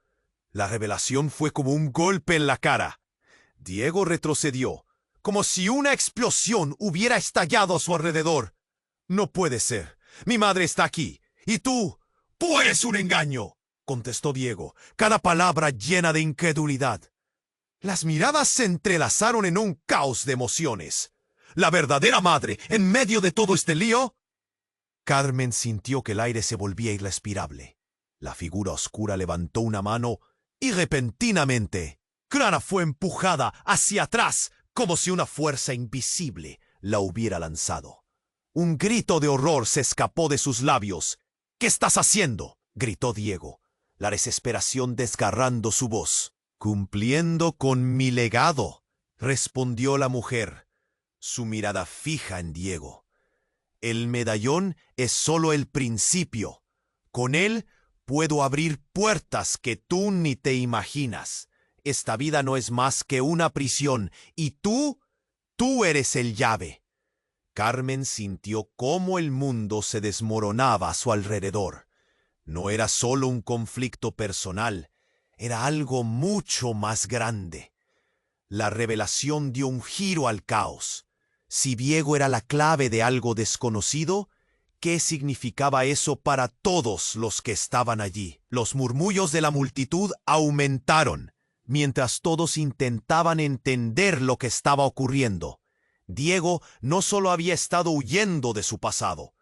La revelación fue como un golpe en la cara. Diego retrocedió, como si una explosión hubiera estallado a su alrededor. «No puede ser. Mi madre está aquí. Y tú eres un engaño», contestó Diego, cada palabra llena de incredulidad. Las miradas se entrelazaron en un caos de emociones. ¿La verdadera madre en medio de todo este lío? Carmen sintió que el aire se volvía irrespirable. La figura oscura levantó una mano y repentinamente Clara fue empujada hacia atrás como si una fuerza invisible la hubiera lanzado. Un grito de horror se escapó de sus labios. «¿Qué estás haciendo?», gritó Diego, la desesperación desgarrando su voz. «Cumpliendo con mi legado», respondió la mujer, su mirada fija en Diego. «El medallón es solo el principio. Con él puedo abrir puertas que tú ni te imaginas. Esta vida no es más que una prisión, y tú eres el llave». Carmen sintió cómo el mundo se desmoronaba a su alrededor. No era solo un conflicto personal, era algo mucho más grande. La revelación dio un giro al caos. Si Diego era la clave de algo desconocido, ¿qué significaba eso para todos los que estaban allí? Los murmullos de la multitud aumentaron, mientras todos intentaban entender lo que estaba ocurriendo. Diego no solo había estado huyendo de su pasado,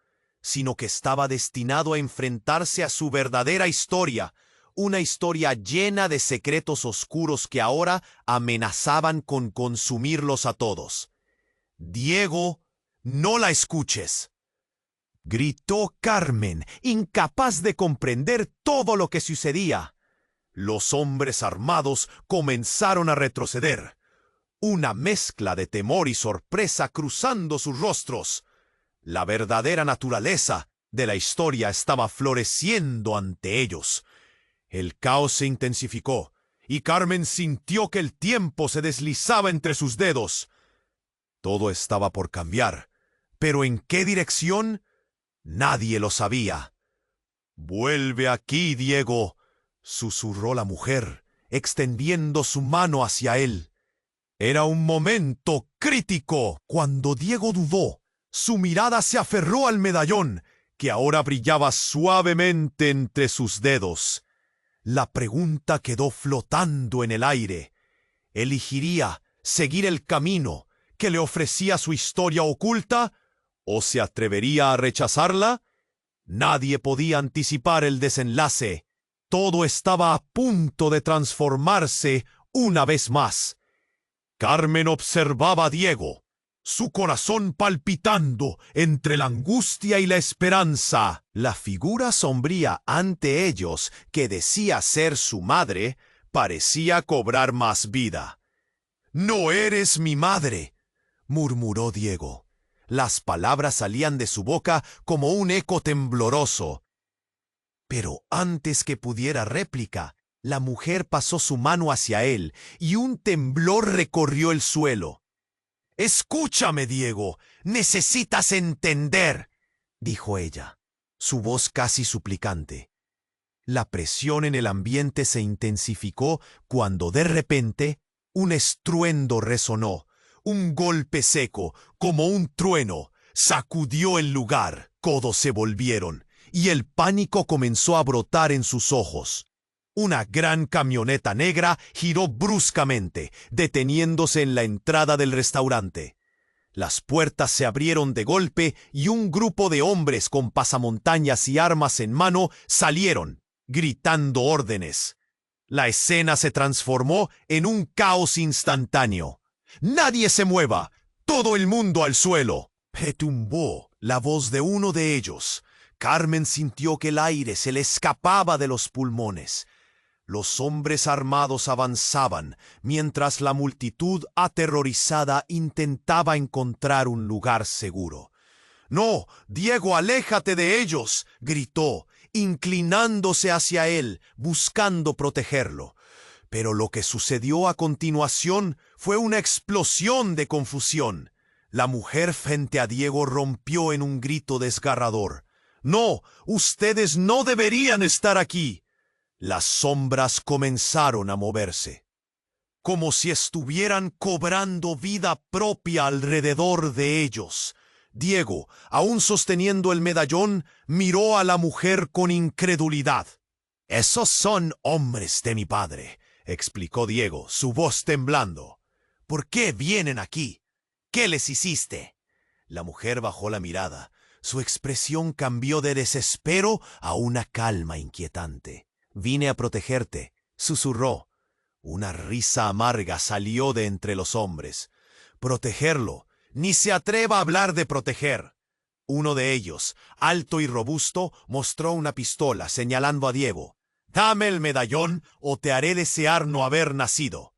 sino que estaba destinado a enfrentarse a su verdadera historia, una historia llena de secretos oscuros que ahora amenazaban con consumirlos a todos. «Diego, no la escuches», gritó Carmen, incapaz de comprender todo lo que sucedía. Los hombres armados comenzaron a retroceder, una mezcla de temor y sorpresa cruzando sus rostros. La verdadera naturaleza de la historia estaba floreciendo ante ellos. El caos se intensificó, y Carmen sintió que el tiempo se deslizaba entre sus dedos. Todo estaba por cambiar, pero ¿en qué dirección? Nadie lo sabía. «Vuelve aquí, Diego», susurró la mujer, extendiendo su mano hacia él. Era un momento crítico. Cuando Diego dudó, su mirada se aferró al medallón, que ahora brillaba suavemente entre sus dedos. La pregunta quedó flotando en el aire. ¿Elegiría seguir el camino que le ofrecía su historia oculta? ¿O se atrevería a rechazarla? Nadie podía anticipar el desenlace. Todo estaba a punto de transformarse una vez más. Carmen observaba a Diego, su corazón palpitando entre la angustia y la esperanza. La figura sombría ante ellos, que decía ser su madre, parecía cobrar más vida. «No eres mi madre», murmuró Diego. Las palabras salían de su boca como un eco tembloroso. Pero antes que pudiera réplica, la mujer pasó su mano hacia él y un temblor recorrió el suelo. «Escúchame, Diego, necesitas entender», dijo ella, su voz casi suplicante. La presión en el ambiente se intensificó cuando de repente un estruendo resonó. Un golpe seco, como un trueno, sacudió el lugar. Todos se volvieron, y el pánico comenzó a brotar en sus ojos. Una gran camioneta negra giró bruscamente, deteniéndose en la entrada del restaurante. Las puertas se abrieron de golpe y un grupo de hombres con pasamontañas y armas en mano salieron, gritando órdenes. La escena se transformó en un caos instantáneo. «¡Nadie se mueva! ¡Todo el mundo al suelo!», retumbó la voz de uno de ellos. Carmen sintió que el aire se le escapaba de los pulmones. Los hombres armados avanzaban, mientras la multitud aterrorizada intentaba encontrar un lugar seguro. «¡No, Diego, aléjate de ellos!», gritó, inclinándose hacia él, buscando protegerlo. Pero lo que sucedió a continuación fue una explosión de confusión. La mujer frente a Diego rompió en un grito desgarrador. «¡No! ¡Ustedes no deberían estar aquí!». Las sombras comenzaron a moverse, como si estuvieran cobrando vida propia alrededor de ellos. Diego, aún sosteniendo el medallón, miró a la mujer con incredulidad. «Esos son hombres de mi padre», explicó Diego, su voz temblando. «¿Por qué vienen aquí? ¿Qué les hiciste?». La mujer bajó la mirada. Su expresión cambió de desespero a una calma inquietante. «Vine a protegerte», susurró. Una risa amarga salió de entre los hombres. «Protegerlo. Ni se atreva a hablar de proteger». Uno de ellos, alto y robusto, mostró una pistola, señalando a Diego. «Dame el medallón o te haré desear no haber nacido».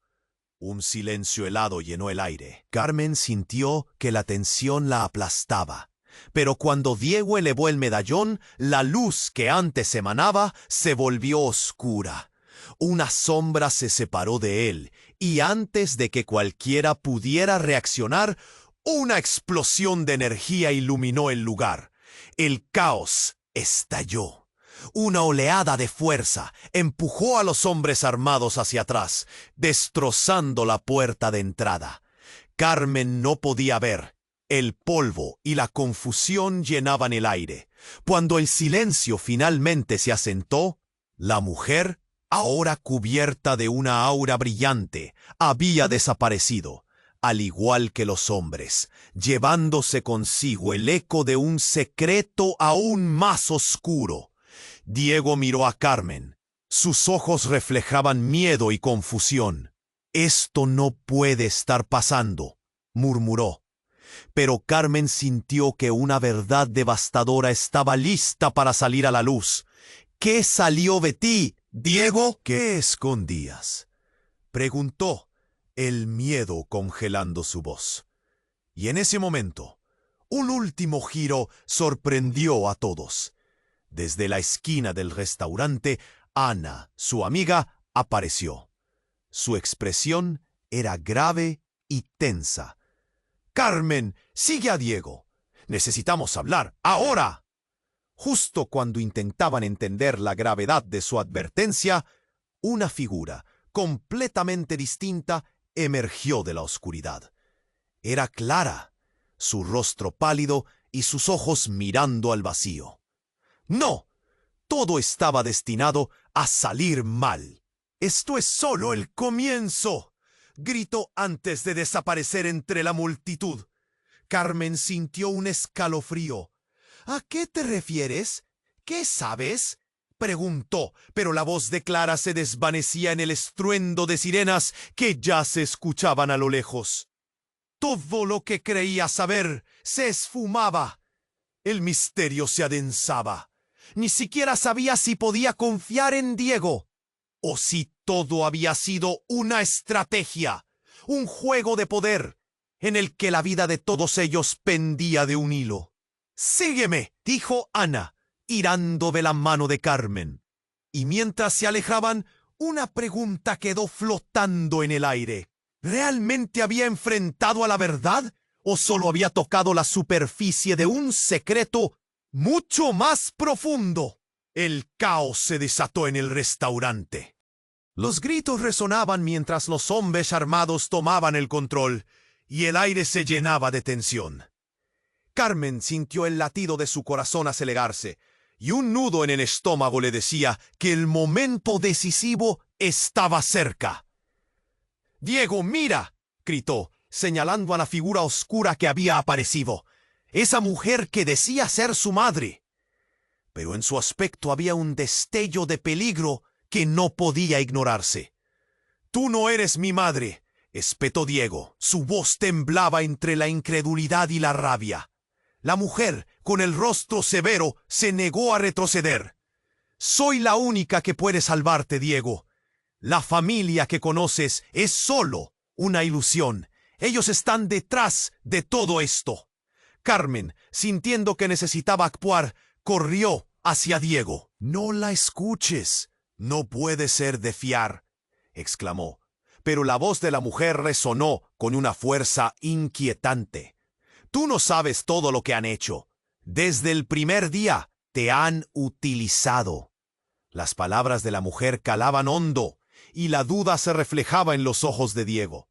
Un silencio helado llenó el aire. Carmen sintió que la tensión la aplastaba. Pero cuando Diego elevó el medallón, la luz que antes emanaba se volvió oscura. Una sombra se separó de él, y antes de que cualquiera pudiera reaccionar, una explosión de energía iluminó el lugar. El caos estalló. Una oleada de fuerza empujó a los hombres armados hacia atrás, destrozando la puerta de entrada. Carmen no podía ver. El polvo y la confusión llenaban el aire. Cuando el silencio finalmente se asentó, la mujer, ahora cubierta de una aura brillante, había desaparecido, al igual que los hombres, llevándose consigo el eco de un secreto aún más oscuro. Diego miró a Carmen. Sus ojos reflejaban miedo y confusión. «Esto no puede estar pasando», murmuró. Pero Carmen sintió que una verdad devastadora estaba lista para salir a la luz. «¿Qué salió de ti, Diego?». «¿Qué escondías?», preguntó, el miedo congelando su voz. Y en ese momento, un último giro sorprendió a todos. Desde la esquina del restaurante, Ana, su amiga, apareció. Su expresión era grave y tensa. «Carmen, sigue a Diego. Necesitamos hablar, ahora». Justo cuando intentaban entender la gravedad de su advertencia, una figura completamente distinta emergió de la oscuridad. Era Clara, su rostro pálido y sus ojos mirando al vacío. No, todo estaba destinado a salir mal. «Esto es solo el comienzo. gritó antes de desaparecer entre la multitud. Carmen sintió un escalofrío. ¿A qué te refieres? ¿Qué sabes? Preguntó, pero la voz de Clara se desvanecía en el estruendo de sirenas que ya se escuchaban a lo lejos. Todo lo que creía saber se esfumaba. El misterio se adensaba. Ni siquiera sabía si podía confiar en Diego, o si todo había sido una estrategia, un juego de poder, en el que la vida de todos ellos pendía de un hilo. «Sígueme», dijo Ana, irando de la mano de Carmen. Y mientras se alejaban, una pregunta quedó flotando en el aire. ¿Realmente había enfrentado a la verdad? ¿O solo había tocado la superficie de un secreto mucho más profundo? El caos se desató en el restaurante. Los gritos resonaban mientras los hombres armados tomaban el control, y el aire se llenaba de tensión. Carmen sintió el latido de su corazón acelerarse, y un nudo en el estómago le decía que el momento decisivo estaba cerca. «Diego, mira», gritó, señalando a la figura oscura que había aparecido. Esa mujer que decía ser su madre. Pero en su aspecto había un destello de peligro que no podía ignorarse. «Tú no eres mi madre», espetó Diego. Su voz temblaba entre la incredulidad y la rabia. La mujer, con el rostro severo, se negó a retroceder. «Soy la única que puede salvarte, Diego. La familia que conoces es solo una ilusión. Ellos están detrás de todo esto». Carmen, sintiendo que necesitaba actuar, corrió hacia Diego. «No la escuches. No puede ser de fiar», exclamó. Pero la voz de la mujer resonó con una fuerza inquietante. «Tú no sabes todo lo que han hecho. Desde el primer día te han utilizado». Las palabras de la mujer calaban hondo, y la duda se reflejaba en los ojos de Diego.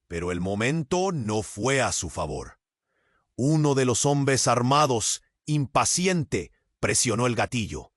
Pero el momento no fue a su favor. Uno de los hombres armados, impaciente, presionó el gatillo.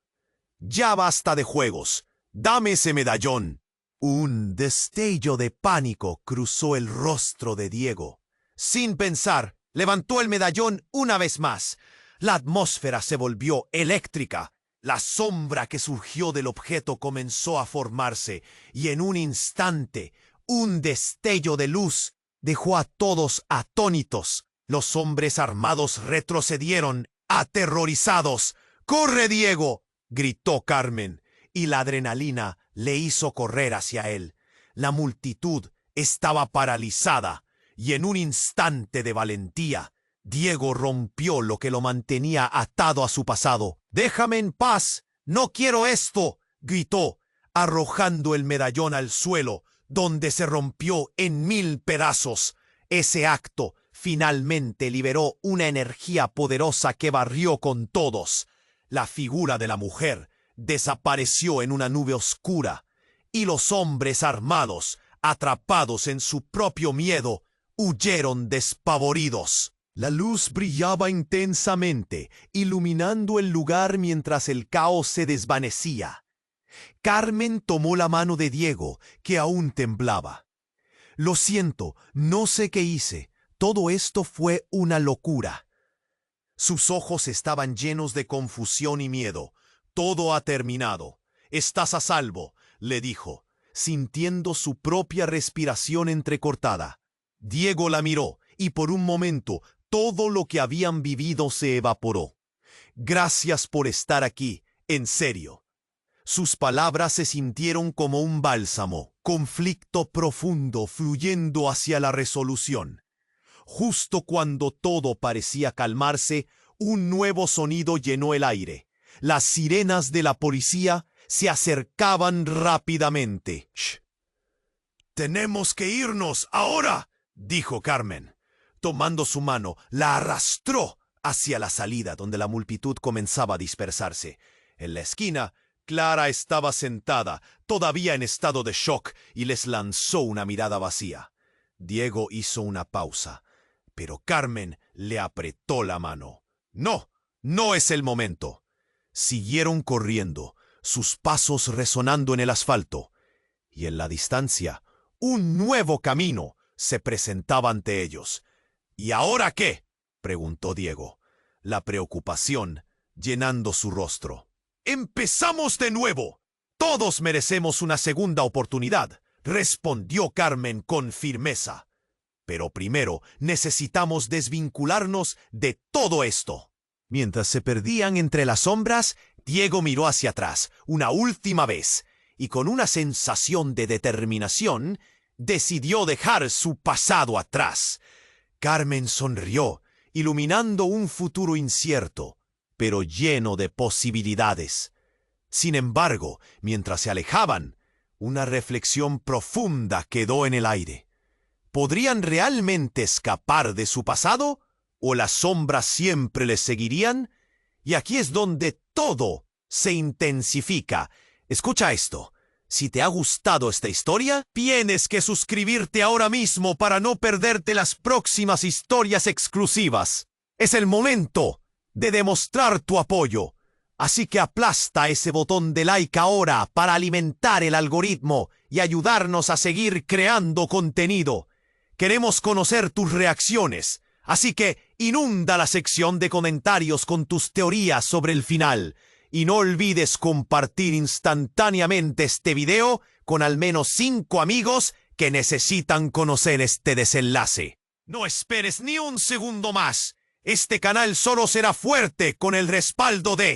«Ya basta de juegos. Dame ese medallón». Un destello de pánico cruzó el rostro de Diego. Sin pensar, levantó el medallón una vez más. La atmósfera se volvió eléctrica. La sombra que surgió del objeto comenzó a formarse, y en un instante, un destello de luz dejó a todos atónitos. Los hombres armados retrocedieron, aterrorizados. «¡Corre, Diego!», gritó Carmen, y la adrenalina le hizo correr hacia él. La multitud estaba paralizada, y en un instante de valentía, Diego rompió lo que lo mantenía atado a su pasado. «¡Déjame en paz! ¡No quiero esto!», gritó, arrojando el medallón al suelo, donde se rompió en 1000 pedazos. Ese acto finalmente liberó una energía poderosa que barrió con todos. La figura de la mujer desapareció en una nube oscura, y los hombres armados, atrapados en su propio miedo, huyeron despavoridos. La luz brillaba intensamente, iluminando el lugar mientras el caos se desvanecía. Carmen tomó la mano de Diego, que aún temblaba. «Lo siento, no sé qué hice. Todo esto fue una locura». Sus ojos estaban llenos de confusión y miedo. «Todo ha terminado. Estás a salvo», le dijo, sintiendo su propia respiración entrecortada. Diego la miró, y por un momento todo lo que habían vivido se evaporó. «Gracias por estar aquí, en serio». Sus palabras se sintieron como un bálsamo, conflicto profundo fluyendo hacia la resolución. Justo cuando todo parecía calmarse, un nuevo sonido llenó el aire. Las sirenas de la policía se acercaban rápidamente. «¡Shh! Tenemos que irnos ahora», dijo Carmen. Tomando su mano, la arrastró hacia la salida, donde la multitud comenzaba a dispersarse. En la esquina, Clara estaba sentada, todavía en estado de shock, y les lanzó una mirada vacía. Diego hizo una pausa, pero Carmen le apretó la mano. «No, no es el momento». Siguieron corriendo, sus pasos resonando en el asfalto, y en la distancia, Un nuevo camino se presentaba ante ellos. ¿Y ahora qué?, preguntó Diego, la preocupación llenando su rostro. ¡Empezamos de nuevo! Todos merecemos una segunda oportunidad, respondió Carmen con firmeza. Pero primero necesitamos desvincularnos de todo esto. Mientras se perdían entre las sombras, Diego miró hacia atrás una última vez y con una sensación de determinación decidió dejar su pasado atrás. Carmen sonrió, iluminando un futuro incierto, pero lleno de posibilidades. Sin embargo, mientras se alejaban, una reflexión profunda quedó en el aire. ¿Podrían realmente escapar de su pasado? ¿O las sombras siempre les seguirían? Y aquí es donde todo se intensifica. Escucha esto. Si te ha gustado esta historia, tienes que suscribirte ahora mismo para no perderte las próximas historias exclusivas. Es el momento de demostrar tu apoyo. Así que aplasta ese botón de like ahora para alimentar el algoritmo y ayudarnos a seguir creando contenido. Queremos conocer tus reacciones, así que inunda la sección de comentarios con tus teorías sobre el final. Y no olvides compartir instantáneamente este video con al menos 5 amigos que necesitan conocer este desenlace. No esperes ni un segundo más. Este canal solo será fuerte con el respaldo de